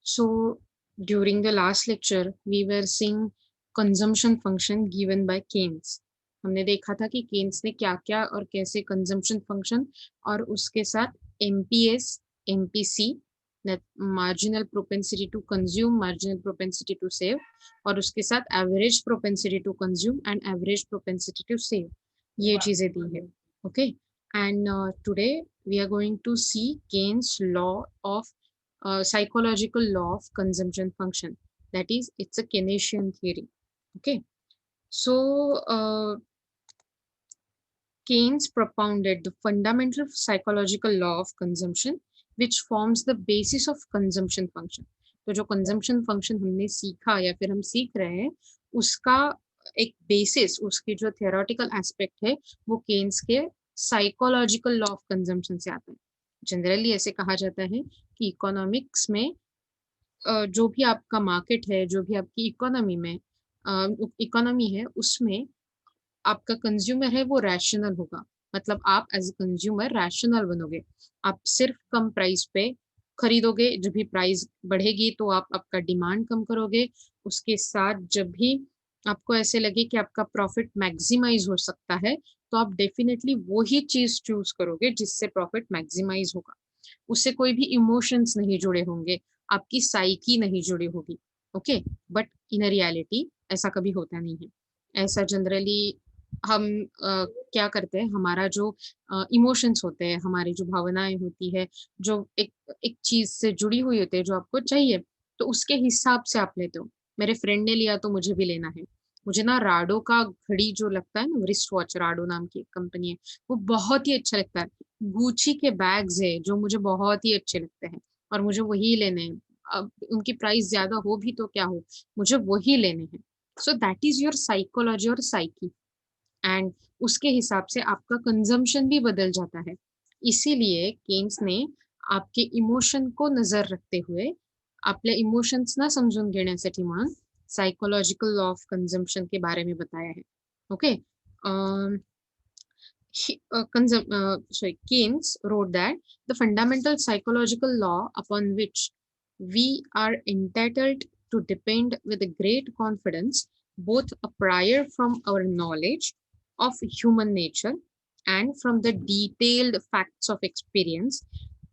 So during the last lecture, we were seeing consumption function given by Keynes. हमने देखा था कि Keynes ने क्या क्या और कैसे कंजम्पशन फंक्शन और उसके साथ MPS, MPC, marginal propensity to consume, marginal propensity to save, और उसके साथ average propensity to consume and average propensity to save, ये चीजें दी है. Okay, and today we are going to see Keynes law of psychological law of consumption function, that is it's a Keynesian theory. Okay, so Keynes propounded the fundamental psychological law of consumption which forms the basis of consumption function. तो जो consumption function हमने सीखा या फिर हम सीख रहे हैं उसका एक बेसिस, उसकी जो theoretical aspect है वो केन्स के psychological law of consumption से आता है. जनरली ऐसे कहा जाता है कि इकोनॉमिक्स में जो भी आपका मार्केट है, जो भी आपकी इकोनॉमी है, उसमें आपका कंज्यूमर है वो रैशनल होगा. मतलब आप एज ए कंज्यूमर रैशनल बनोगे. आप सिर्फ कम प्राइस पे खरीदोगे. जब भी प्राइस बढ़ेगी तो आप आपका डिमांड कम करोगे. उसके साथ जब भी आपको ऐसे लगे कि आपका प्रॉफिट मैक्सिमाइज हो सकता है तो आप डेफिनेटली वो ही चीज चूज करोगे जिससे प्रॉफिट मैक्सिमाइज होगा. उससे कोई भी इमोशंस नहीं जुड़े होंगे, आपकी साइकी नहीं जुड़ी होगी. ओके, बट इन रियलिटी ऐसा कभी होता नहीं है. ऐसा जनरली हम क्या करते हैं, हमारा जो इमोशंस होते हैं, हमारी जो भावनाएं होती है, जो एक एक चीज से जुड़ी हुई होती है जो आपको चाहिए, तो उसके हिसाब से आप लेते हो. मेरे फ्रेंड ने लिया तो मुझे भी लेना है. मुझे ना राडो का घड़ी जो लगता है ना, रिस्ट वॉच, राडो नाम की कंपनी है, वो बहुत ही अच्छा लगता है. गुची के बैग्स है जो मुझे बहुत ही अच्छे लगते हैं और मुझे वही लेने हैं. अब उनकी प्राइस ज्यादा हो भी तो क्या हो, मुझे वही लेने हैं. So that is your psychology और साइकी, एंड उसके हिसाब से आपका कंजम्पशन भी बदल जाता है. इसीलिए केन्स ने आपके इमोशन को नजर रखते हुए आपल्या इमोशन्स ना समजून घेण्यासाठी म्हणून सायकोलॉजिकल लॉ ऑफ कंजम्पशन के बारे में बताया है. Okay, Keynes wrote that the fundamental psychological law upon which we are entitled to depend with a great confidence, both a prior from our knowledge of human nature and from the detailed facts of experience,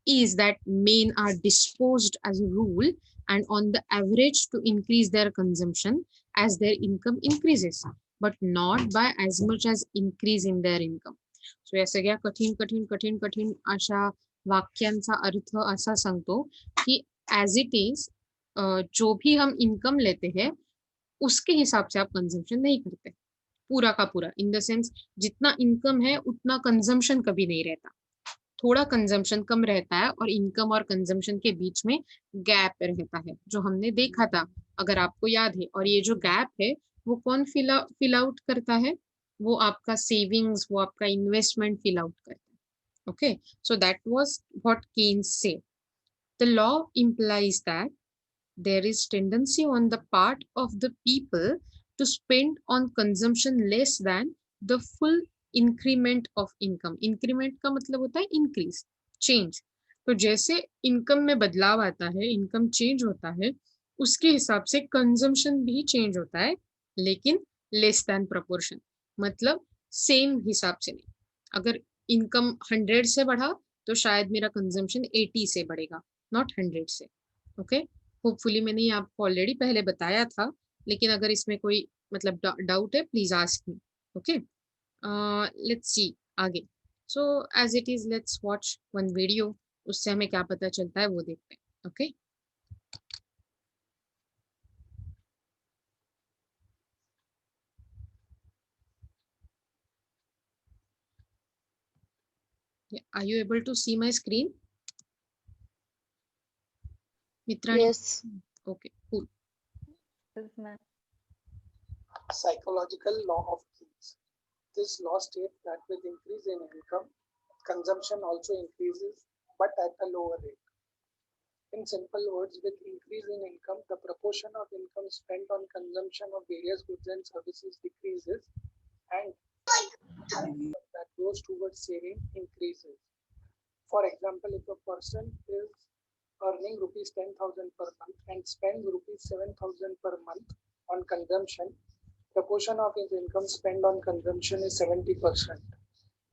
is that men are disposed as a rule and on the average to increase their consumption as their income increases, but not by as much as increase in their income. सो या सगळ्या कठीण कठीण कठीण कठीण अशा वाक्यांचा अर्थ असा सांगतो कि एज इट इज जो भी हम इनकम लेते हैं उसके हिसाब से आप कंजम्पशन नहीं करते पूरा का पूरा. इन द सेंस जितना इनकम है उतना कंजम्पशन कभी नहीं रहता. थोड़ा कंजम्पशन कम रहता है और इनकम और कंजम्पशन के बीच में गैप रहता है जो हमने देखा था, अगर आपको याद है. और ये जो गैप है वो कौन फिल आउट करता है, वो आपका सेविंग्स, वो आपका इन्वेस्टमेंट फिल आउट करता है. Okay, so that was what Keynes say. The law implies that there is tendency on the part of the people to spend on consumption less than the full increment of income. increment का मतलब होता है increase, change. तो जैसे income में बदलाव आता है, इनकम चेंज होता है, उसके हिसाब से कंजम्पशन भी चेंज होता है, लेकिन लेस देन प्रोपोर्शन. मतलब सेम हिसाब से नहीं. अगर इनकम 100 से बढ़ा तो शायद मेरा कंजम्पशन 80 से बढ़ेगा, नॉट 100 से. ओके, होपफुली मैंने ये आपको ऑलरेडी पहले बताया था, लेकिन अगर इसमें कोई मतलब डाउट है please ask me. Okay, let's see आगे. So as it is let's watch one video, उससे हमें क्या पता चलता है वो देखते हैं. Okay, are you able to see my screen मित्रांनी? Yes. Okay, cool. Yes, ma'am. Psychological law of Keynes. This law states that with increase in income, consumption also increases, but at a lower rate. In simple words, with increase in income, the proportion of income spent on consumption of various goods and services decreases, and that goes towards saving increases. For example, if a person is earning rupees 10,000 per month and spends rupees 7,000 per month on consumption, proportion of his income spent on consumption is 70%.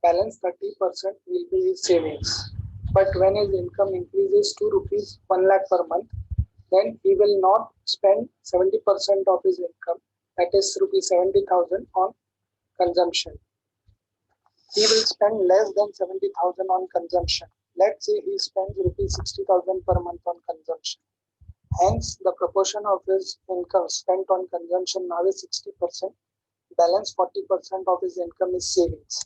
Balance 30% will be his savings. But when his income increases to rupees 1 lakh per month, then he will not spend 70% of his income, that is rupees 70,000 on consumption. He will spend less than 70,000 on consumption. Let's say he spends rupees 60,000 per month on consumption. Hence, the proportion of his income spent on consumption now is 60%. Balance 40% of his income is savings.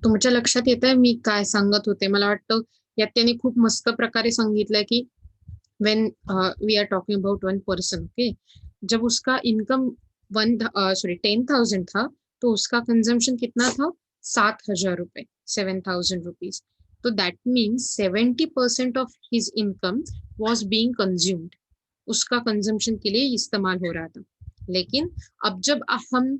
तुमच्या लक्षात येत आहे मी काय सांगत होते? मला वाटतं यात त्यांनी खूप मस्त प्रकारे सांगितलंय की when we are talking about one person, okay, जब उसका इनकम 10,000 था तो उसका कंजम्पशन कितना था? 7,000 रुपए, 7,000 रुपीज. तो that means 70% of his income was being consumed, उसका कंजम्पशन के लिए इस्तेमाल हो रहा था. लेकिन अब जब हम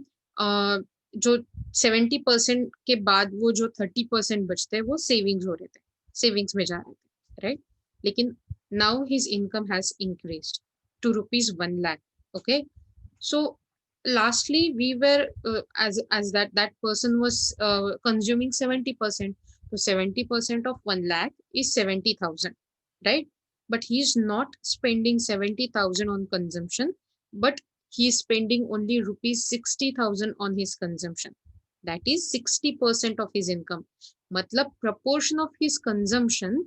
जो 70% के बाद वो जो 30% बचते हैं वो सेविंग्स हो रहे थे, सेविंग्स में जा रहे थे, राइट? लेकिन now his income has increased to rupees 1 lakh. Okay, so lastly we were as that person was consuming 70%, so 70% of 1 lakh is 70,000, right? But he is not spending 70,000 on consumption, but he is spending only rupees 60,000 on his consumption. That is 60% of his income. Matlab proportion of his consumption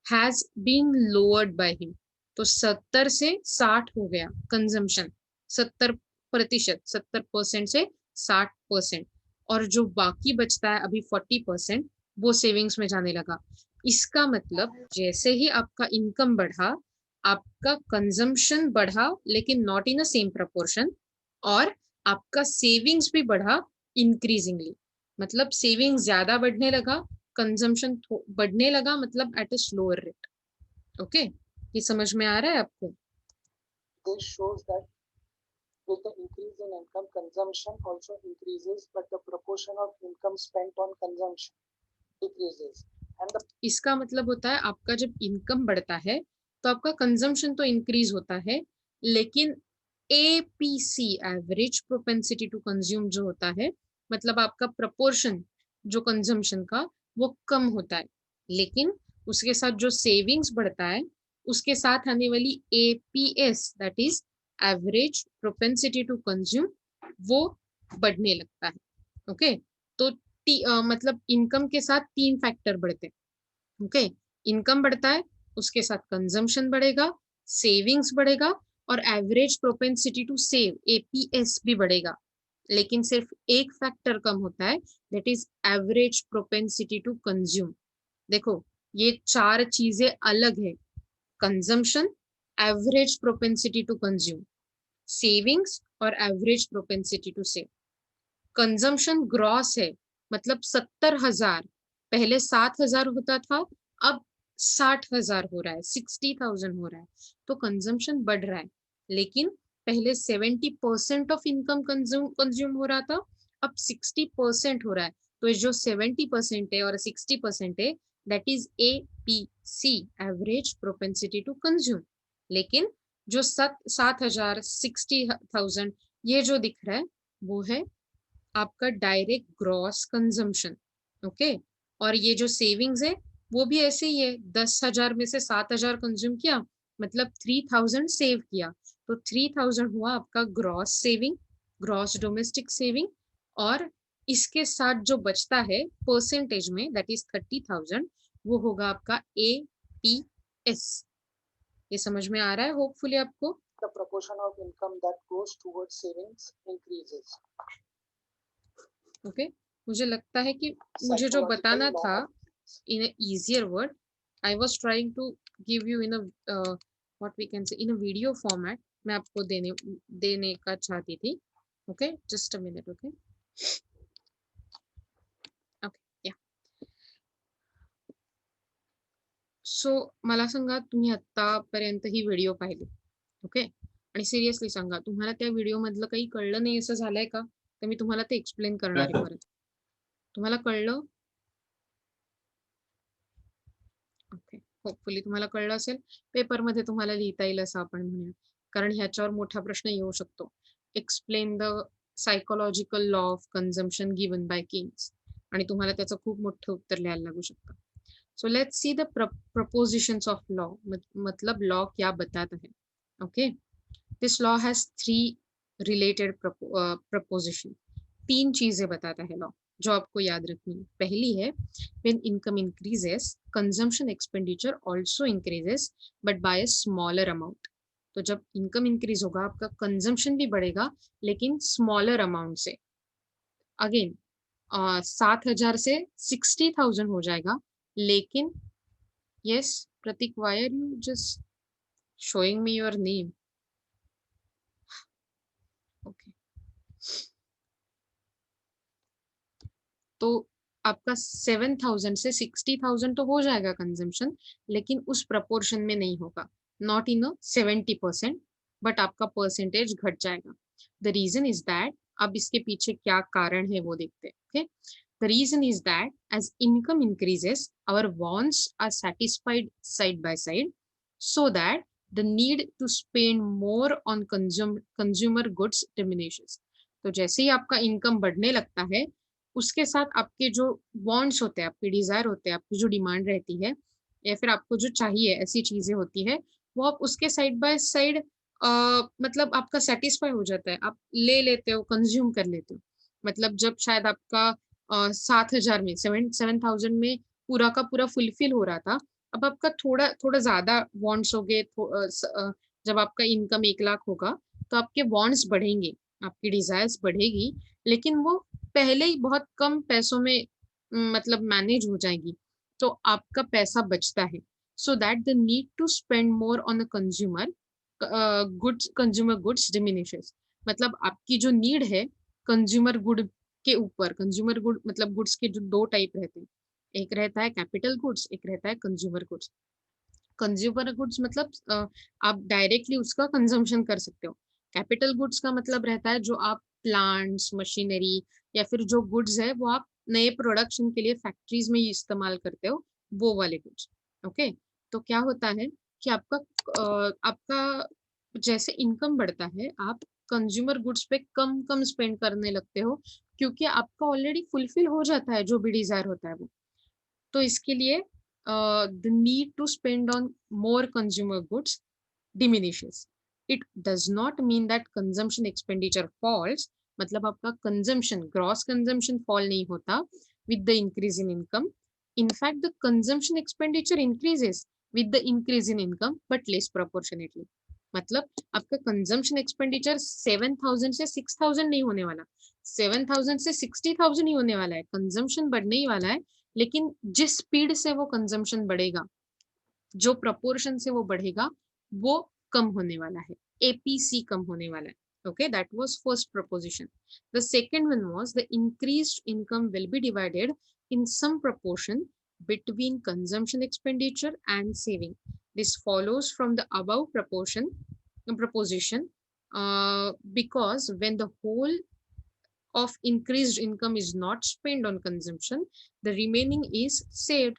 has been lowered by him. तो 70 से 60 हो गया consumption, 70% 70% से 60%, और जो बाकी बचता है अभी 40% वो सेविंग्स में जाने लगा. इसका मतलब जैसे ही आपका इनकम बढ़ा आपका कंजम्पशन बढ़ा, लेकिन not in a same proportion, और आपका सेविंग्स भी बढ़ा इंक्रीजिंगली. मतलब सेविंग्स ज्यादा बढ़ने लगा, कंजम्पशन बढ़ने लगा, मतलब at a slower rate. Okay, ये समझ में आ रहा है आपको? This shows that with the increase in income, consumption also increases, but the proportion of income spent on consumption decreases. And इसका मतलब होता है आपका जब इनकम बढ़ता है तो आपका कंजम्पशन तो इंक्रीज होता है, लेकिन APC average propensity to consume जो होता है, मतलब आपका प्रपोर्शन जो कंजम्पशन का वो कम होता है. लेकिन उसके साथ जो सेविंग्स बढ़ता है उसके साथ आने वाली APS that is average propensity to consume वो बढ़ने लगता है. ओके, तो मतलब इनकम के साथ 3 फैक्टर बढ़ते हैं. ओके, इनकम बढ़ता है उसके साथ कंजम्पशन बढ़ेगा, सेविंग्स बढ़ेगा, और average propensity to save APS भी बढ़ेगा. लेकिन सिर्फ एक फैक्टर कम होता है, that is average propensity to consume. देखो ये 4 चीजें अलग है: consumption, average propensity to consume, savings और average propensity to save. Consumption gross है, मतलब 70,000, पहले 7,000 होता था, अब 60,000 हो रहा है, 60,000 हो रहा है. तो कंजम्पशन बढ़ रहा है, लेकिन पहले 70% ऑफ इनकम कंज्यूम हो रहा था, अब 60% हो रहा है. तो जो 70% है और 60% है, that is APC average propensity to consume. लेकिन जो 7,000 60,000 ये जो दिख रहा है वो है आपका डायरेक्ट ग्रॉस कंजम्पशन. ओके, और ये जो सेविंग्स है वो भी ऐसे ही है, 10,000 में से 7,000 कंज्यूम किया, मतलब 3,000 सेव किया, तो 3,000 हुआ आपका gross saving, gross domestic saving. और इसके साथ जो बचता है परसेंटेज में, दैट इज 30,000, वो होगा आपका एपीएस. ये समझ में आ रहा है होपफुली आपको? the proportion of income that goes towards savings increases. Okay, मुझे लगता है कि मुझे जो बताना था in a easier word, I was trying to give you in a what we can say in a video format. मैं आपको देने का चाहती थी. Okay, just a minute. Okay, yeah. So मला सांगा तुम्ही आतापर्यंत ही व्हिडिओ पाहिली, ओके, आणि सिरियसली सांगा तुम्हाला त्या व्हिडिओ मधलं काही कळलं नाही असं झालंय का? तर मी तुम्हाला ते एक्सप्लेन करणार आहे परत. तुम्हाला कळलं? ओके, होपफुली तुम्हाला कळलं असेल. पेपरमध्ये तुम्हाला लिहिता येईल असं आपण म्हणूया. कारण ह्याच्यावर मोठा प्रश्न येऊ शकतो. Explain the psychological law of consumption given by Kings आणि तुम्हाला त्याचं खूप मोठं उत्तर लिहायला लागू शकतं. सो let's see the propositions of law. मतलब लॉ क्या बताता है. Okay, this law has 3 related preposition. 3 चीजें बताता है लॉ जो आपको याद रखनी है. पहली है when income increases consumption expenditure also increases but by a smaller amount. तो जब इनकम इंक्रीज होगा आपका कंजम्पशन भी बढ़ेगा लेकिन स्मॉलर अमाउंट से. अगेन 7,000 से 60,000 हो जाएगा लेकिन yes Prateek, why are you just showing me your name. Okay, तो आपका 7,000 से 60,000 तो हो जाएगा कंजम्पशन लेकिन उस प्रपोर्शन में नहीं होगा. नॉट इन 70%, बट आपका परसेंटेज घट जाएगा. द रीजन इज दैट, अब इसके पीछे क्या कारण है वो देखते हैं. Okay, the reason is that as income increases our wants are satisfied side by side so that the need to spend more on consumer goods diminishes. तो जैसे ही आपका इनकम बढ़ने लगता है उसके साथ आपके जो वांट्स होते हैं, आपके डिजायर होते हैं, आपकी जो डिमांड रहती है या फिर आपको जो चाहिए ऐसी चीजें होती है वो आप उसके साइड बाय साइड मतलब आपका सेटिस्फाई हो जाता है, आप ले लेते हो, कंज्यूम कर लेते हो. मतलब जब शायद आपका 7,000 में 7,000 में पूरा का पूरा फुलफिल हो रहा था, अब आपका थोड़ा थोड़ा ज्यादा वांट्स हो गए. जब आपका इनकम 1,00,000 होगा तो आपके वांट्स बढ़ेंगे, आपकी डिजायर्स बढ़ेगी लेकिन वो पहले ही बहुत कम पैसों में मतलब मैनेज हो जाएगी. तो आपका पैसा बचता है. So that the need to spend more on a consumer goods diminishes. मतलब आपकी जो नीड है कंज्यूमर गुड के ऊपर, कंज्यूमर गुड मतलब गुड्स के जो 2 टाइप रहते हैं, एक रहता है कैपिटल गुड्स, एक रहता है कंज्यूमर गुड्स. कंज्यूमर गुड्स मतलब आप डायरेक्टली उसका कंजम्पशन कर सकते हो. कैपिटल गुड्स का मतलब रहता है जो आप प्लांट्स, मशीनरी या फिर जो गुड्स है वो आप नए प्रोडक्शन के लिए फैक्ट्रीज में इस्तेमाल करते हो, वो वाले गुड्स. ओके, तो क्या होता है कि आपका जैसे इनकम बढ़ता है आप कंज्यूमर गुड्स पे कम कम स्पेंड करने लगते हो क्योंकि आपका ऑलरेडी फुलफिल हो जाता है जो भी डिजायर होता है वो. तो इसके लिए the need to spend on more consumer goods diminishes. It does not mean that consumption expenditure falls. मतलब आपका consumption, gross consumption fall नहीं होता with the increase in income. In fact, the consumption expenditure increases with the increase in income, but less proportionately. मतलब आपका consumption expenditure 7,000 से 6,000 नहीं होने वाला, 7,000 से 60,000 ही होने वाला है. कंजम्पशन बढ़ने ही वाला है लेकिन जिस स्पीड से वो कंजम्पशन बढ़ेगा, जो प्रपोर्शन से वो बढ़ेगा, वो कम होने वाला है. एपीसी कम होने वाला है. Okay, that was first proposition. The second one was the increased income will be divided in some proportion between consumption expenditure and saving. This follows from the above proposition because when the whole of increased income is not spent on consumption, the remaining is saved.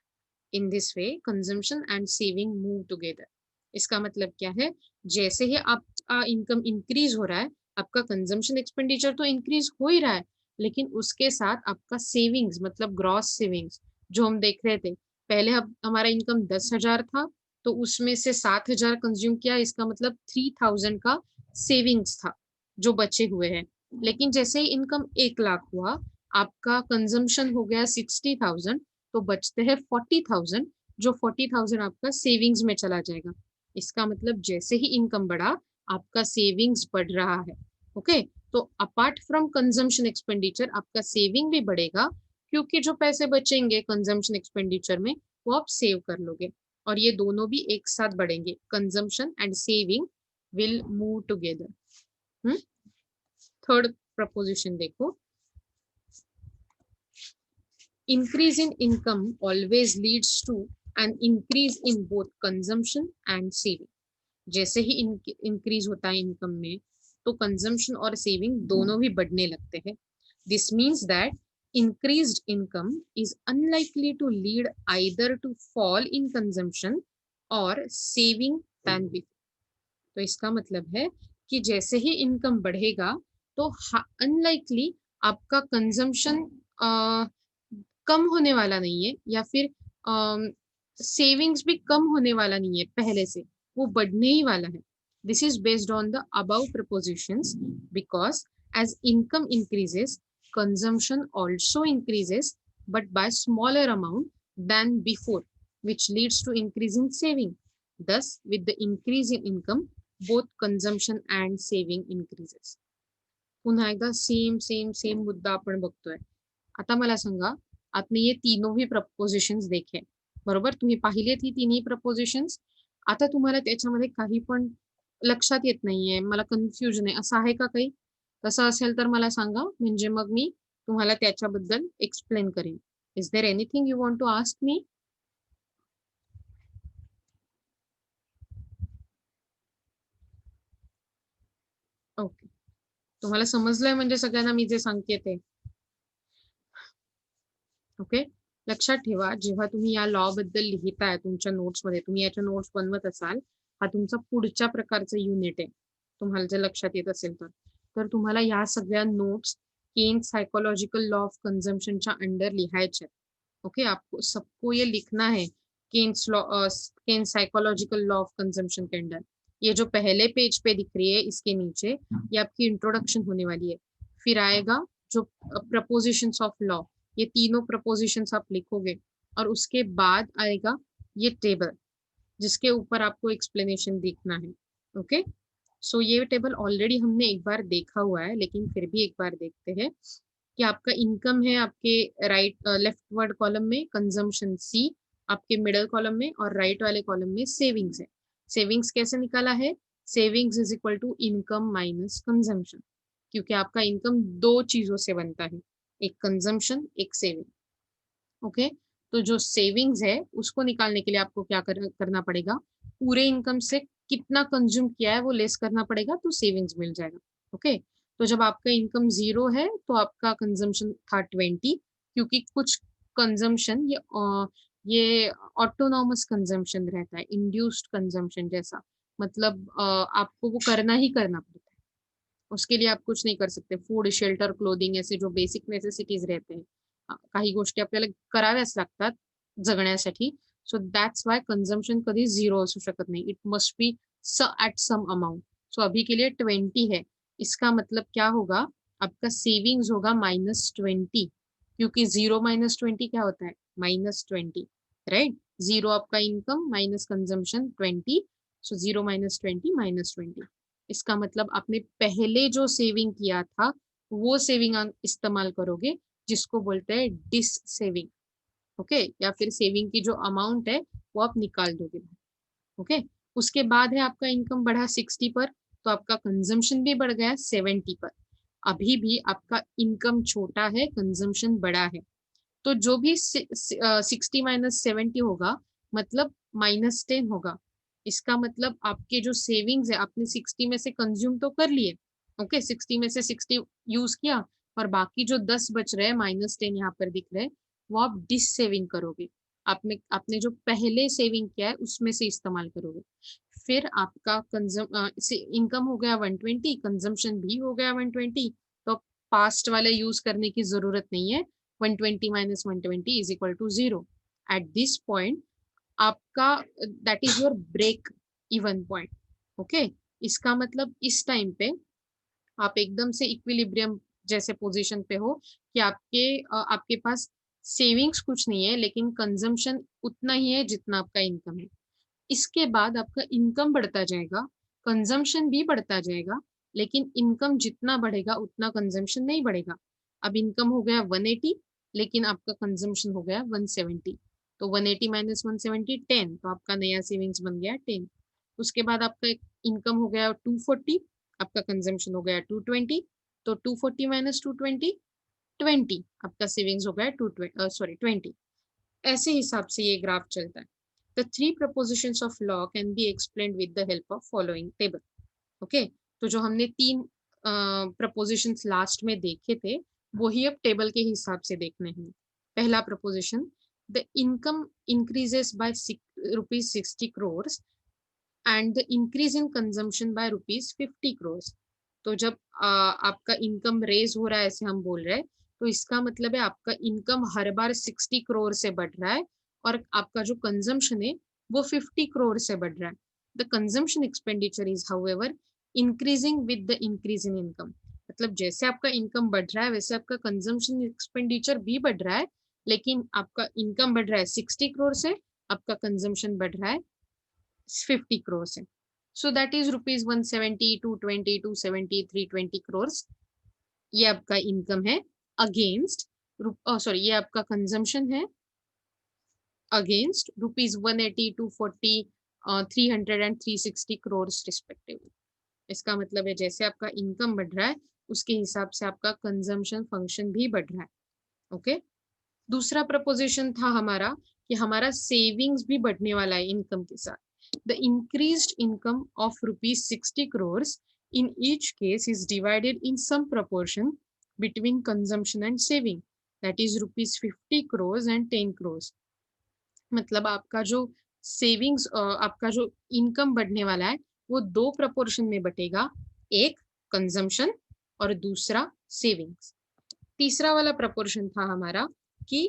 In this way, consumption and saving move together. इसका मतलब क्या है, जैसे ही आपका income increase हो रहा है आपका कंजम्पशन एक्सपेंडिचर तो इंक्रीज हो ही रहा है लेकिन उसके साथ आपका सेविंग्स मतलब ग्रॉस सेविंग्स जो हम देख रहे थे, पहले हमारा इनकम 10,000 था तो उसमें से 7,000 कंज्यूम किया, इसका मतलब 3,000 का सेविंग्स था जो बचे हुए हैं. लेकिन जैसे ही इनकम 1,00,000 हुआ आपका कंजम्पशन हो गया 60,000 तो बचते हैं 40,000 जो 40,000 आपका सेविंग्स में चला जाएगा. इसका मतलब जैसे ही इनकम बढ़ा आपका सेविंग्स बढ़ रहा है. ओके, तो अपार्ट फ्रॉम कंजम्पशन एक्सपेंडिचर आपका सेविंग भी बढ़ेगा क्योंकि जो पैसे बचेंगे कंजम्पशन एक्सपेंडिचर में वो आप सेव कर लोगे और ये दोनों भी एक साथ बढ़ेंगे. Consumption and saving will move together. Third preposition देखो, increase in income always leads to an increase in both consumption and saving. जैसे ही इंक्रीज होता है इनकम में तो कंजम्पशन और सेविंग दोनों भी बढ़ने लगते हैं. This means that increased income is unlikely to lead either to fall in consumption और सेविंग देन बिफोर। तो इसका मतलब है कि जैसे ही इनकम बढ़ेगा तो अनलाइकली आपका कंजम्पशन कम होने वाला नहीं है, या फिर सेविंग्स भी कम होने वाला नहीं है पहले से, वो बढ़ने ही वाला है। This is based on the above propositions because as income increases, consumption also increases, but by smaller amount than before, which leads to increase in saving. Thus, with the increase in income, both consumption and saving increases. पुन्हा एकदा same same same मुद्दा आपण बघतोय. आता मला सांगा, आपने ये तीनों ही प्रपोजिशन्स देखे, बरोबर? तुम्ही पाहिलेत ही तिन्ही प्रपोजिशन्स. आता तुम्हाला त्याच्यामध्ये काही पण लक्षात येत नाहीये, मला कन्फ्युजन आहे, असं आहे का काही? तसं असेल तर मला सांगा, म्हणजे मग मी तुम्हाला त्याच्याबद्दल एक्सप्लेन करेन. Is there anything you want to ask me? Okay, तुम्हाला समजलंय म्हणजे सगळ्यांना मी जे सांगते ते? ओके, लक्षात ठेवा, जेव्हा तुम्ही या लॉ बद्दल लिहिताय तुमच्या नोट्समध्ये, तुम्ही याच्या नोट्स बनवत असाल, हा तुमचा पुढच्या प्रकारचा युनिट आहे, तुम्हाला जर लक्षात येत असेल तर तुम्हाला या सगळ्या notes Keynes psychological law of कंजम्पशनच्या अंडर लिहायचे. ओके, आपको सबको ये लिखना है Keynes psychological law of consumption के अंडर. ये जो पहले पेज पे दिख रही है इसके नीचे, ये आपकी इंट्रोडक्शन होने वाली है. फिर आएगा जो प्रपोजिशंस ऑफ लॉ, ये तीनों प्रपोजिशंस आप लिखोगे, और उसके बाद आएगा ये टेबल जिसके ऊपर आपको एक्सप्लेनेशन देखना है. ओके, सो ये टेबल ऑलरेडी हमने एक बार देखा हुआ है, लेकिन फिर भी एक बार देखते हैं कि आपका इनकम है आपके राइट लेफ्ट वर्ड कॉलम में, कंजम्पशन सी आपके मिडल कॉलम में, और राइट वाले कॉलम में सेविंग्स है. सेविंग्स कैसे निकाला है? Savings is equal to income minus consumption, क्योंकि आपका इनकम दो चीजों से बनता है, एक कंजम्पशन, एक सेविंग. ओके, तो जो सेविंग्स है उसको निकालने के लिए आपको क्या करना पड़ेगा? पूरे इनकम से कितना कंज्यूम किया है वो लेस करना पड़ेगा, तो सेविंग्स मिल जाएगा. ओके, तो जब आपका इनकम 0 है तो आपका कंजम्पशन था 20, क्योंकि कुछ कंजम्पशन ये ऑटोनॉमस कंजम्पशन रहता है, इंड्यूस्ड कंजम्पशन जैसा, मतलब आपको वो करना ही करना पड़ता है, उसके लिए आप कुछ नहीं कर सकते. फूड, शेल्टर, क्लोथिंग ऐसे जो बेसिक नेसेसिटीज रहते हैं, काही गोष्टी आपल्याला कराव्याच लागतात जगण्यासाठी. सो दॅट्स वाय कंजम्पशन कधी 0 असू शकत नाही, it must be at some amount. So अभी के लिए 20 है, इसका मतलब क्या होगा? आपका सेविंग्स होगा -20, क्योंकि 0 माइनस 20 क्या होता है? -20, राइट? 0 आपका इनकम माइनस कंजम्पशन 20, सो 0 माइनस 20 -20. इसका मतलब आपने पहले जो सेविंग किया था वो सेविंग इस्तेमाल करोगे, जिसको बोलते हैं डिस सेविंग. ओके, या फिर सेविंग की जो अमाउंट है वो आप निकाल दोगे. ओके, उसके बाद है आपका इनकम बढ़ा 60 पर, तो आपका कंजम्पशन भी बढ़ गया 70 पर. अभी भी आपका इनकम छोटा है, कंजम्पशन बड़ा है, तो जो भी 60 माइनस 70 होगा मतलब -10 होगा. इसका मतलब आपके जो सेविंग्स है आपने 60 में से कंज्यूम तो कर लिए. ओके, 60 में से 60 यूज किया, और बाकी जो 10 बच रहे हैं, -10 यहाँ पर दिख रहे हैं, वो आप डिस सेविंग करोगे. आपने जो पहले सेविंग किया है उसमें से इस्तेमाल करोगे. फिर आपका इनकम हो गया 120, कंजम्पशन भी हो गया 120, तो पास्ट वाले यूज करने की जरूरत नहीं है. 120 minus 120 is equal to 0. At this point, आपका that is your break even point. Okay, इसका मतलब इस टाइम पे आप एकदम से इक्विलिब्रियम जैसे पोजीशन पे हो कि आपके पास सेविंग्स कुछ नहीं है, लेकिन कंजम्पशन उतना ही है जितना आपका इनकम है. इसके बाद आपका इनकम बढ़ता जाएगा, कंजम्पशन भी बढ़ता जाएगा, लेकिन इनकम जितना बढ़ेगा उतना कंजम्पशन नहीं बढ़ेगा. अब इनकम हो गया 180, लेकिन आपका कंजम्पशन हो गया 170, तो 180 माइनस 170 10, तो आपका नया सेविंग्स बन गया 10. उसके बाद आपका इनकम हो गया 240, आपका कंजम्पशन हो गया 220, तो 240 माइनस 220 20, आपका सेविंग्स हो गया 20. ऐसे हिसाब से ये ग्राफ चलता है. The three propositions of law can be explained with the help of following table. Okay, तो जो हमने 3 प्रपोजिशंस लास्ट में देखे थे वही अब टेबल के हिसाब से देखने हैं. पहला preposition, the income increases by rupees 60 crores and the increase in consumption by rupees 50 crores. तो जब आपका इनकम रेज हो रहा है ऐसे हम बोल रहे हैं, तो इसका मतलब है आपका इनकम हर बार 60 करोड़ से बढ़ रहा है और आपका जो कंजम्पशन है वो 50 करोड़ से बढ़ रहा है. The consumption expenditure is however increasing with the increase in income. मतलब जैसे आपका इनकम बढ़ रहा है वैसे आपका कंजम्पशन एक्सपेंडिचर भी बढ़ रहा है, लेकिन आपका इनकम बढ़ रहा है 60 करोड़ से, आपका कंजम्पशन बढ़ रहा है 50 करोड़ से. So that is rupees 170, 220, 270, 320 crores. ये आपका इनकम है अगेंस्ट सॉरी ये आपका कंजम्पशन है against rupees 180, 240, 300 and 360 crores respectively. इसका मतलब है जैसे आपका इनकम बढ़ रहा है उसके हिसाब से आपका कंजम्पशन फंक्शन भी बढ़ रहा है. ओके दूसरा प्रपोजिशन था हमारा कि हमारा सेविंग्स भी बढ़ने वाला है इनकम के साथ. The increased income of rupees 60 crores in each case is divided in some proportion between consumption and saving. That is rupees 50 crores and 10 crores. मतलब आपका जो सेविंग्स आपका जो इनकम बढ़ने वाला है वो दो प्रपोर्शन में बटेगा, एक कंजम्पशन और दूसरा सेविंग्स. तीसरा वाला प्रपोर्शन था हमारा कि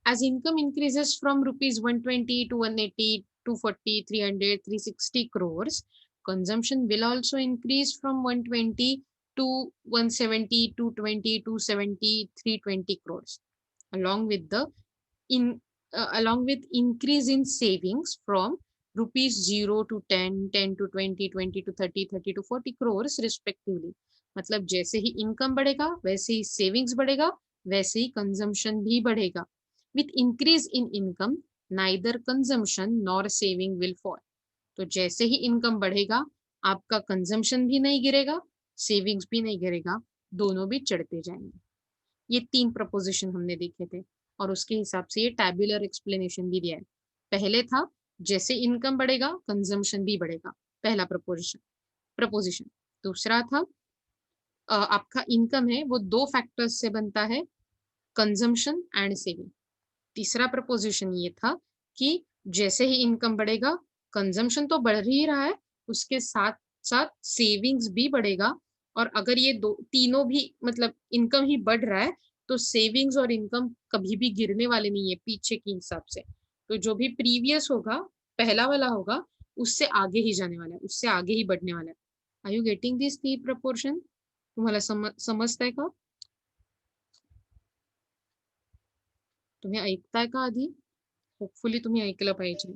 as income increases from rupees 120 to 180, 240, 300, 360 crores, consumption will also increase from 120 to 170, 220, 270, 320 crores, along with the along with increase in savings from rupees 0 to 10, 10 to 20, 20 to 30, 30 to 40 crores respectively. मतलब जैसे ही income बढ़ेगा वैसे ही savings बढ़ेगा, वैसे ही consumption भी बढ़ेगा. With increase in income, neither consumption nor saving will fall. तो जैसे ही इनकम बढ़ेगा आपका कंजम्पशन भी नहीं गिरेगा, सेविंग्स भी नहीं गिरेगा, दोनों भी चढ़ते जाएंगे. ये तीन प्रपोजिशन हमने देखे थे और उसके हिसाब से ये टैब्यूलर एक्सप्लेनेशन भी दिया है. पहले था जैसे इनकम बढ़ेगा कंजम्पशन भी बढ़ेगा, पहला प्रपोजिशन. दूसरा था आपका इनकम है वो दो फैक्टर्स से बनता है, कंजम्पशन एंड सेविंग. तीसरा प्रपोजिशन ये था कि जैसे ही इनकम बढ़ेगा कंजम्पशन तो बढ़ ही रहा है, उसके साथ साथ सेविंग्स भी बढ़ेगा, और अगर ये दो तीनों भी मतलब इनकम ही बढ़ रहा है तो सेविंग्स और इनकम कभी भी गिरने वाले नहीं है पीछे के हिसाब से. तो जो भी प्रीवियस होगा पहला वाला होगा उससे आगे ही जाने वाला है, उससे आगे ही बढ़ने वाला है. Are you getting this three proportion? तुम्हाला समजताय का? तुम्ही ऐकताय का आधी? होपफुली तुम्ही ऐकलं पाहिजे.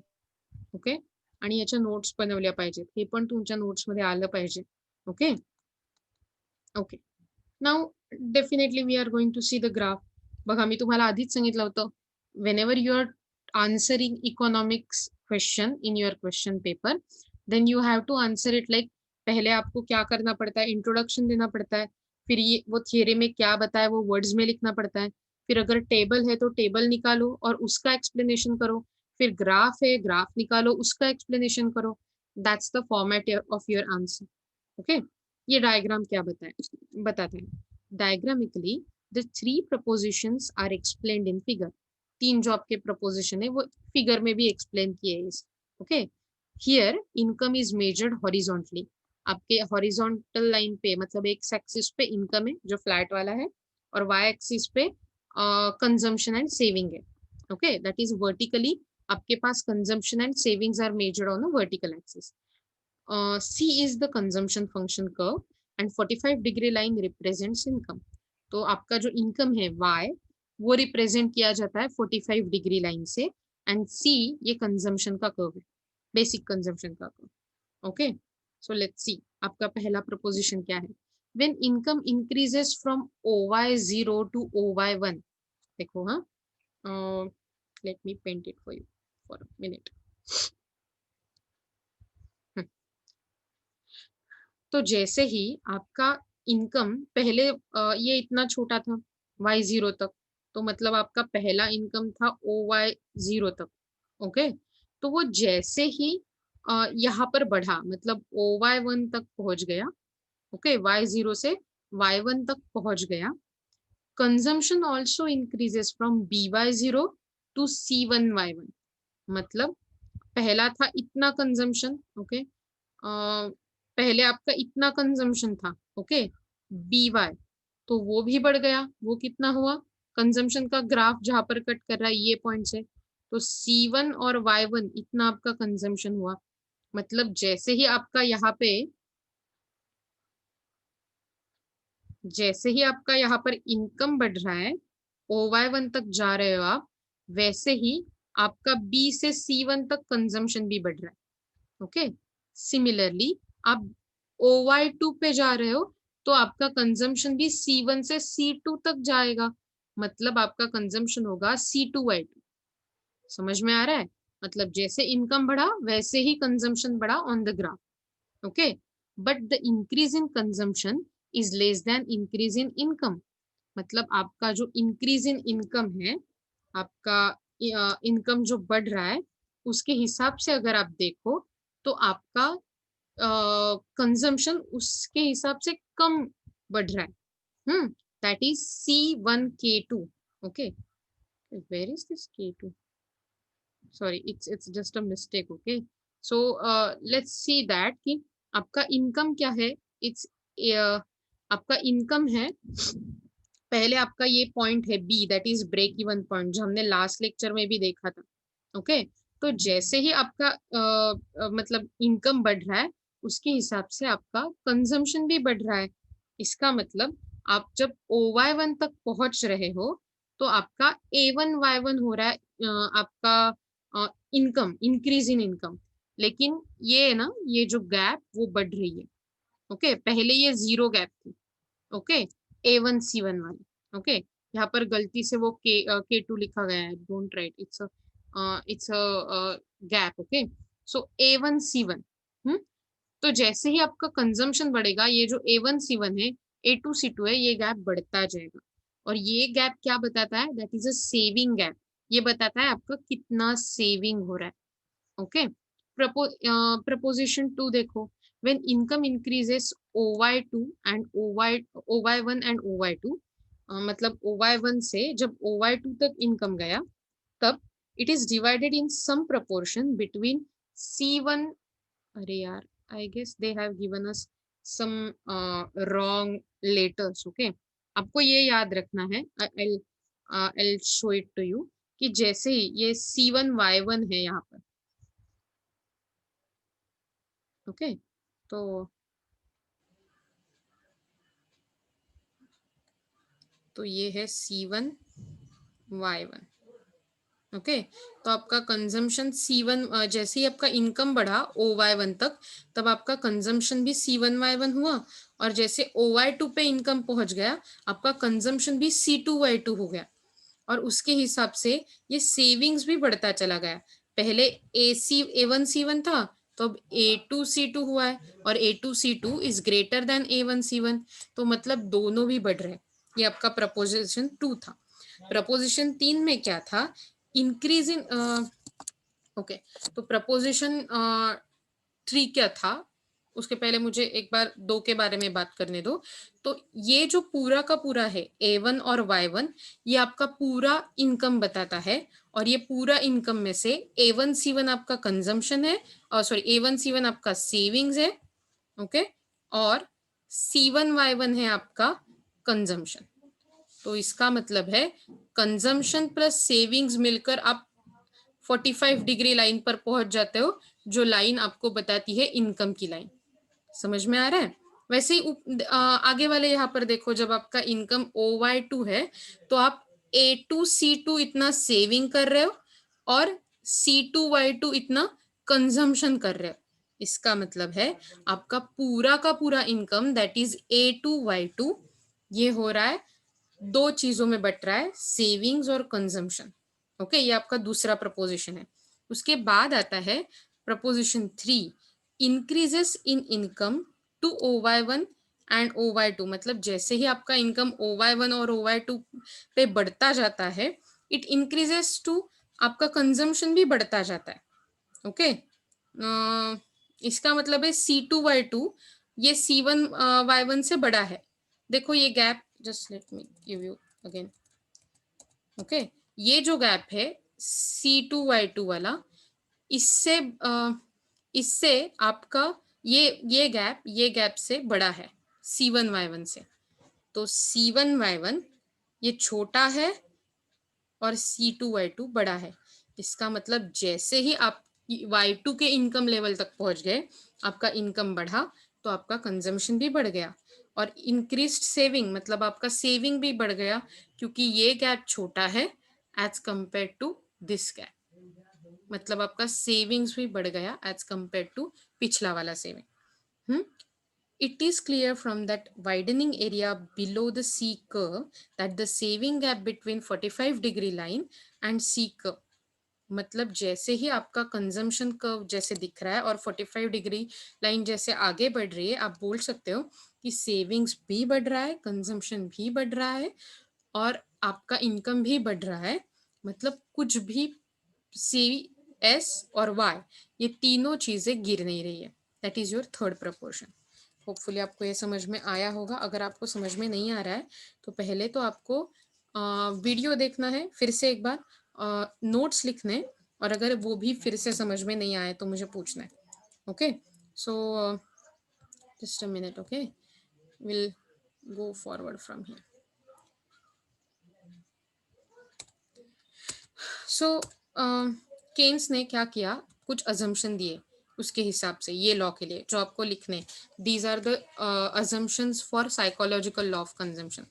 ओके आणि याच्या नोट्स बनवल्या पाहिजेत, हे पण तुमच्या नोट्स मध्ये आलं पाहिजे. Okay okay now definitely we are going to see the graph. बघा मी तुम्हाला आधीच सांगितलं होतं whenever you are answering economics question in your question paper then you have to answer it like पहले आपको क्या करना पड़ता है, इंट्रोडक्शन देना पड़ता है, फिर ये वो थियरी में क्या बताया वो वर्ड्स में लिखना पड़ता है, फिर अगर टेबल है तो टेबल निकालो और उसका एक्सप्लेनेशन करो, फिर ग्राफ है ग्राफ निकालो उसका एक्सप्लेनेशन करो. That's the format of your answer. Okay ये डायग्राम क्या बताते हैं. Diagrammatically the three propositions are explained in figure. तीन जो आपके प्रपोजिशन है वो फिगर में भी एक्सप्लेन किए हैं. Okay here income is measured horizontally. आपके हॉरिजॉन्टल लाइन पे मतलब एक एक्सिस पे इनकम है जो फ्लैट वाला है और वाई एक्सिस पे कंजम्पशन एंड सेविंग है. ओके दैट इज वर्टिकली आपके पास consumption and savings are measured on a vertical axis. C is the consumption function curve and 45 degree line represents income. तो आपका जो इनकम है Y वो represent किया जाता है 45 डिग्री लाइन से एंड C ये कंजम्पशन का कर्व है, बेसिक कंजम्पशन का curve. Okay so let's see आपका पहला प्रपोजिशन क्या है. When income increases from OY0 to OY1. देखो हाँ let me paint it for you for a minute. तो जैसे ही आपका इनकम पहले ये इतना छोटा था Y0 तक, तो मतलब आपका पहला इनकम था OY0 तक. ओके तो वो जैसे ही यहाँ पर बढ़ा मतलब OY1 तक पहुंच गया. ओके Y0 से Y1 तक पहुंच गया. Consumption also increases from BY0 to C1Y1. मतलब पहला था इतना कंजम्पशन, ओके, पहले आपका इतना कंजम्पशन था, ओके, BY, तो वो भी बढ़ गया, वो कितना हुआ, कंजम्पशन का ग्राफ जहां पर कट कर रहा है ये पॉइंट से, तो C1 और Y1 इतना आपका कंजम्पशन हुआ। मतलब जैसे ही आपका यहाँ पे, जैसे ही आपका यहाँ पर इनकम बढ़ रहा है, OY1 तक जा रहे हो आप, वैसे ही आपका B से C1 तक कंजम्पशन भी बढ़ रहा है, ओके। सिमिलरली आप OY2 पे जा रहे हो, तो आपका कंजम्पशन भी C1 से C2 तक जाएगा, मतलब आपका कंजम्पशन होगा C2Y2। समझ में आ रहा है? मतलब जैसे इनकम बढ़ा वैसे ही कंजम्पशन बढ़ा on the graph, okay. But the increase in consumption is less than increase in income. मतलब आपका जो इंक्रीज इन इनकम है, आपका इनकम जो बढ़ रहा है, उसके हिसाब से अगर आप देखो तो आपका कंजम्पशन उसके हिसाब से कम बढ़ रहा है। That is C1K2, okay. Where is this K2? Sorry, it's just a mistake, okay. So let's see that कि आपका इनकम क्या है। इट्स आपका इनकम है, पहले आपका ये पॉइंट है B, that is break even point, जो हमने लास्ट लेक्चर में भी देखा था, ओके। तो जैसे ही आपका मतलब इनकम बढ़ रहा है, उसके हिसाब से आपका कंजम्पशन भी बढ़ रहा है। इसका मतलब आप जब OY1 तक पहुंच रहे हो, तो आपका A1Y1 हो रहा है, आपका इनकम, इंक्रीज इन इनकम। लेकिन ये है ना, ये जो गैप वो बढ़ रही है, ओके। पहले ये 0 गैप थी, ओके, A1C1 वाली, ओके। यहाँ पर गलती से वो K2 लिखा गया है, don't write, it's a gap, okay. So A1C1, तो जैसे ही आपका कंजम्पशन बढ़ेगा, ये जो A1C1 है, A2C2 है, ये गैप बढ़ता जाएगा। और ये गैप क्या बताता है? That is a saving gap. ये बताता है आपका कितना सेविंग हो रहा है, ओके। प्रपोजिशन 2 देखो, when income increases OY2 and OY1 and OY2, मतलब OY1 से जब OY2 तक इनकम गया, तब it is divided in some proportion between C1, अरे यार, I guess they have given us some wrong letters, okay. आपको ये याद रखना है, I'll show it to you, कि जैसे ही ये C1Y1 है यहाँ पर, ओके, तो ये है C1Y1, ओके। तो आपका कंजम्पशन C1, जैसे ही आपका इनकम बढ़ा OY1 तक, तब आपका कंजम्पशन भी C1Y1 हुआ, और जैसे OY2 पे इनकम पहुंच गया, आपका कंजम्पशन भी C2Y2 हो गया। और उसके हिसाब से ये सेविंग्स भी बढ़ता चला गया। पहले A1C1 था, तो अब A2C2 हुआ है, और A2C2 is greater than A1C1, तो मतलब दोनों भी बढ़ रहे हैं। ये आपका प्रपोजिशन 2 था। प्रपोजिशन 3 में क्या था? इंक्रीज इन, ओके, तो प्रपोजिशन 3 क्या था? उसके पहले मुझे एक बार 2 के बारे में बात करने दो। तो ये जो पूरा का पूरा है A1 और Y1, ये आपका पूरा इनकम बताता है, और ये पूरा इनकम में से A1C1 आपका कंजम्पशन है, और सॉरी A1C1 आपका सेविंग्स है, ओके, और C1Y1 है आपका कंजम्पशन। तो इसका मतलब है कंजम्पशन प्लस सेविंग्स मिलकर आप 45 डिग्री लाइन पर पहुंच जाते हो, जो लाइन आपको बताती है इनकम की लाइन। समझ में आ रहा है? वैसे ही आगे वाले यहाँ पर देखो, जब आपका इनकम OY2 है, तो आप A2C2 इतना सेविंग कर रहे हो, और C2Y2 इतना कंजम्पशन कर रहे हो। इसका मतलब है आपका पूरा का पूरा इनकम, दैट इज A2Y2, ये हो रहा है, दो चीजों में बट रहा है, सेविंग्स और कंजम्पशन, ओके। ये आपका दूसरा प्रपोजिशन है। उसके बाद आता है proposition 3, increases in income to OY1 and OY2, मतलब जैसे ही आपका इनकम OY1 और OY2 पे बढ़ता जाता है, इट इंक्रीजेस टू, आपका कंजम्पशन भी बढ़ता जाता है, ओके। इसका मतलब है C2Y2 ये C1Y1 से बड़ा है। देखो ये gap, just let me give you again, okay. ये जो गैप है C2Y2 वाला, इससे इससे आपका ये गैप से बड़ा है C1Y1 से, तो C1Y1 ये छोटा है और C2Y2 बड़ा है। इसका मतलब जैसे ही आप Y2 के इनकम लेवल तक पहुंच गए, आपका इनकम बढ़ा तो आपका कंजम्पशन भी बढ़ गया, और इंक्रीज्ड सेविंग मतलब आपका सेविंग भी बढ़ गया, क्योंकि ये गैप छोटा है as compare to this gap. मतलब आपका सेविंग्स भी बढ़ गया एज कंपेयर टू पिछला वाला saving. It is clear from that widening area below the C curve that the saving gap between 45-degree line and C curve, मतलब जैसे ही आपका कंजम्पशन कर्व जैसे दिख रहा है और 45 डिग्री लाइन जैसे आगे बढ़ रही है, आप बोल सकते हो कि सेविंग्स भी बढ़ रहा है, कंजम्पशन भी बढ़ रहा है, और आपका इनकम भी बढ़ रहा है। मतलब कुछ भी CS और Y ये तीनों चीजें गिर नहीं रही है। That is your third proportion. Hopefully आपको ये समझ में आया होगा। अगर आपको समझ में नहीं आ रहा है तो पहले तो आपको वीडियो देखना है, फिर से एक बार नोट्स लिखने, और अगर वो भी फिर से समझ में नहीं आए तो मुझे पूछना है। Okay, so just a minute. Okay, will go forward from here. So Keynes ने क्या किया, कुछ अजम्पशन दिए उसके हिसाब से ये लॉ के लिए जो आपको लिखने, these are the assumptions for psychological law of consumption.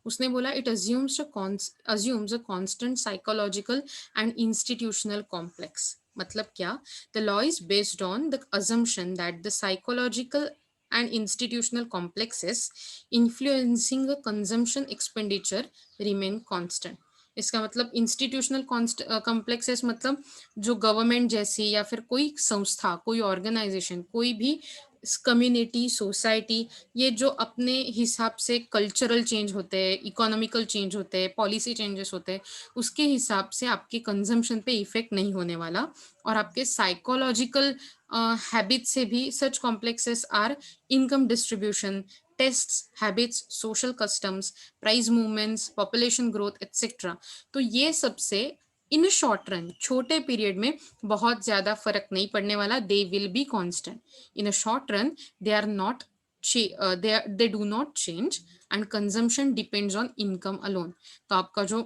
उसने बोला it assumes a constant psychological and institutional complex. मतलब क्या, the law is based on the assumption that the psychological and institutional complexes influencing the consumption expenditure remain constant। इसका मतलब institutional complexes मतलब जो government जैसी या फिर कोई संस्था, कोई ऑर्गेनाइजेशन, कोई भी कम्युनिटी, सोसाइटी, ये जो अपने हिसाब से कल्चरल चेंज होते हैं, इकोनॉमिकल चेंज होते हैं, पॉलिसी चेंजेस होते हैं, उसके हिसाब से आपके कंजम्पशन पे इफेक्ट नहीं होने वाला। और आपके साइकोलॉजिकल हैबिट से भी such complexes are income distribution, tests, habits, social customs, price movements, population growth, etc. तो ये सबसे इन शॉर्ट रन, छोटे पीरियड में बहुत ज्यादा फर्क नहीं पड़ने वाला। They will be constant in a short run, they are not they do not change, and consumption depends on income alone। तो आपका जो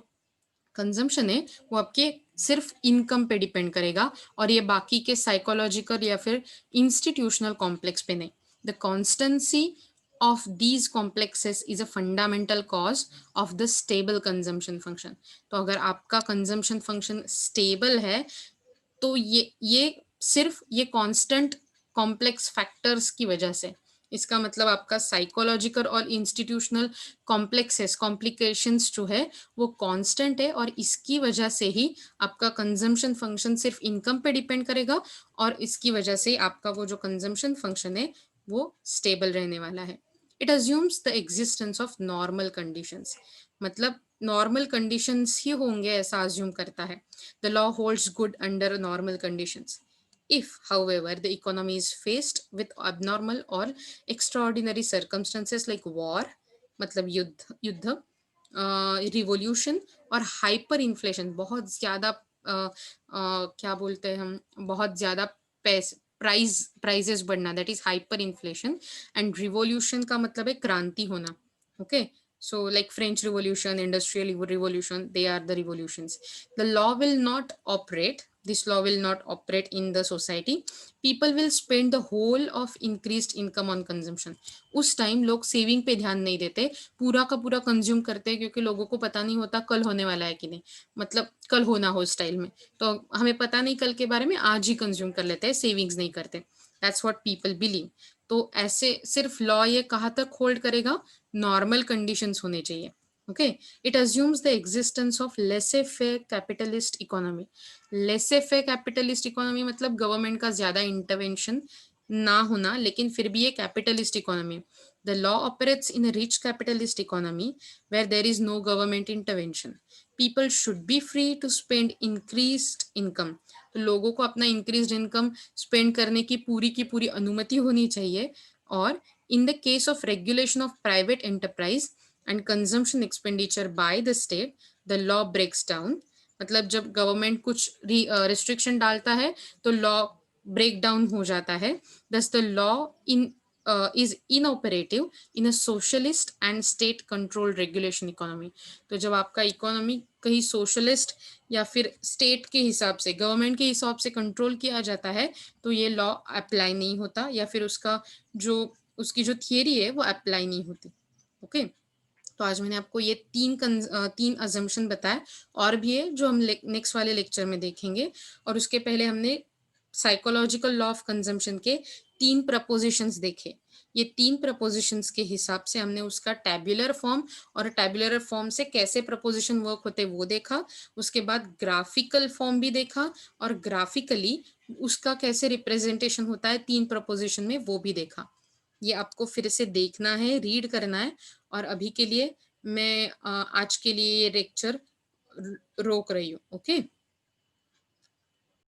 कंजम्पशन है वो आपके सिर्फ इनकम पे डिपेंड करेगा, और ये बाकी के साइकोलॉजिकल या फिर इंस्टीट्यूशनल कॉम्प्लेक्स पे नहीं। The constituency of these complexes is a fundamental cause of the stable consumption function। तो अगर आपका consumption function stable है तो ये सिर्फ ये कांस्टेंट कॉम्प्लेक्स फैक्टर्स की वजह से। इसका मतलब आपका साइकोलॉजिकल और इंस्टीट्यूशनल कॉम्प्लेक्सेस, कॉम्प्लिकेशंस जो है वो कांस्टेंट है, और इसकी वजह से ही आपका कंजम्पशन फंक्शन सिर्फ इनकम पे डिपेंड करेगा, और इसकी वजह से आपका वो जो कंजम्पशन फंक्शन है वो स्टेबल रहने वाला है। It assumes the existence of normal conditions. मतलब नॉर्मल कंडीशंस ही होंगे ऐसा अज्यूम करता है। The law holds good under normal conditions. If, however, the economy is faced with abnormal or extraordinary circumstances like war, मतलब युद्ध, रिवोल्यूशन और hyper inflation, बहुत ज्यादा क्या बोलते हैं हम, बहुत ज्यादा प्राइजेस बढ़ना, that is hyper inflation. And revolution का मतलब है क्रांति होना। Okay, so like French Revolution, Industrial Revolution, they are the revolutions। the law will not operate this law will not operate in the society। people will spend the whole of increased income on consumption। उस time लोग saving पे ध्यान नहीं देते, पूरा का पूरा consume करते हैं, क्योंकि लोगों को पता नहीं होता कल होने वाला है कि नहीं, मतलब कल होना हो स्टाइल में, तो हमें पता नहीं कल के बारे में, आज ही कंज्यूम कर लेते हैं, सेविंग्स नहीं करते। That's what people believe. तो ऐसे सिर्फ लॉ ये कहाँ तक होल्ड करेगा, नॉर्मल कंडीशंस होने चाहिए। Okay, it assumes the existence of laissez faire capitalist economy. Laissez faire capitalist economy मतलब गवर्नमेंट का ज्यादा इंटरवेंशन ना होना, लेकिन फिर भी ये capitalist economy. The law operates in a rich capitalist economy where there is no government intervention. People should be free to spend increased income. तो लोगों को अपना इंक्रीज्ड इनकम स्पेंड करने की पूरी अनुमति होनी चाहिए। और in the case of regulation of private enterprise and consumption expenditure by the state, the law breaks down। मतलब जब गवर्नमेंट कुछ रिस्ट्रिक्शन डालता है तो लॉ ब्रेक डाउन हो जाता है. Thus the law is inoperative in a socialist and state controlled regulation economy. तो जब आपका इकोनॉमी कहीं सोशलिस्ट या फिर स्टेट के हिसाब से, गवर्नमेंट के हिसाब से कंट्रोल किया जाता है, तो ये लॉ अप्लाई नहीं होता, या फिर उसकी जो थियरी है वो अप्लाई नहीं होती. ओके. तो आज मैंने आपको ये तीन अजम्पशन बताए, और भी है जो हम नेक्स्ट वाले लेक्चर में देखेंगे. और उसके पहले हमने साइकोलॉजिकल लॉ ऑफ कंजम्पशन के 3 प्रपोजिशंस देखे. ये 3 प्रपोजिशंस के हिसाब से हमने उसका टैब्यूलर फॉर्म, और टैब्यूलर फॉर्म से कैसे प्रपोजिशन वर्क होते वो देखा. उसके बाद ग्राफिकल फॉर्म भी देखा, और ग्राफिकली उसका कैसे रिप्रेजेंटेशन होता है 3 प्रपोजिशन में वो भी देखा. ये आपको फिर से देखना है, रीड करना है. और अभी के लिए मैं आज के लिए ये लेक्चर रोक रही हूँ. ओके.